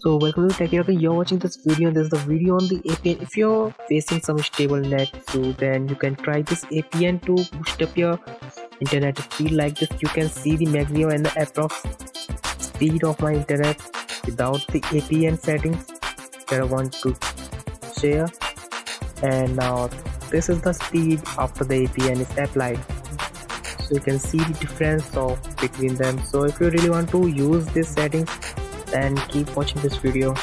So welcome to Techy Roque. You're watching this video and this is the video on the APN. If you're facing some stable net, so then you can try this APN to boost up your internet speed like this. You can see the maximum and the approx speed of my internet without the APN settings that I want to share. And now this is the speed after the APN is applied. So you can see the difference of between them. So if you really want to use this settings, then keep watching this video.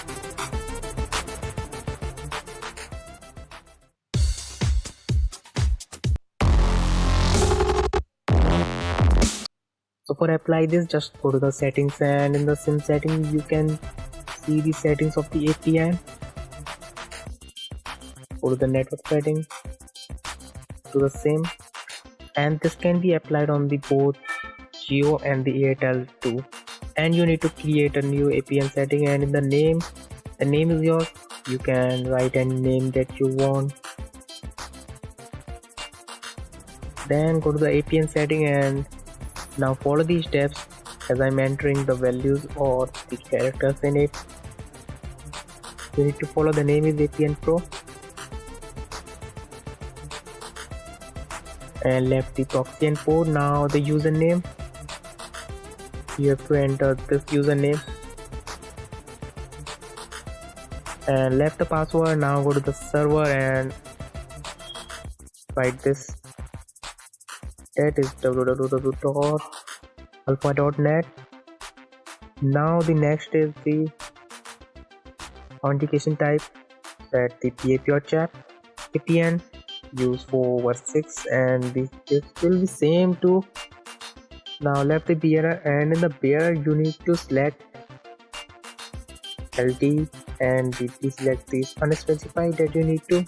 So for apply this, just go to the settings, and in the SIM setting you can see the settings of the APN. Go to the network setting, to the SIM, and this can be applied on the both Jio and the Airtel too. And you need to create a new APN setting, and in the name is yours. You can write any name that you want. Then go to the APN setting and now follow these steps as I'm entering the values or the characters in it. You need to follow the name is APN Pro, and left the proxy and port. Now the username, you have to enter this username, and left the password. Now go to the server and write this, that is www.alpha.net. now the next is the authentication type, that the PAP or CHAP APN use 4/6, and this will be same too. Now left the bearer, and in the bearer you need to select LT and DP, select this unspecified that you need to.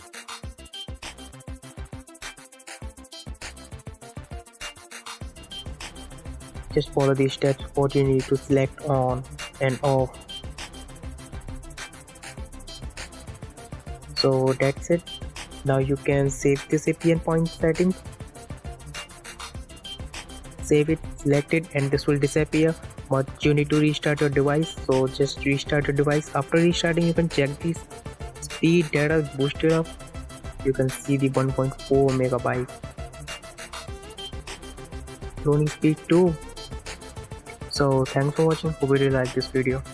Just follow these steps what you need to select on and off. So that's it. Now you can save this APN point settings. Save it, select it, and this will disappear, but you need to restart your device. So just restart your device. After restarting, you can check the speed data boosted up. You can see the 1.4 megabyte loading speed too. So thanks for watching. Hope you really like this video.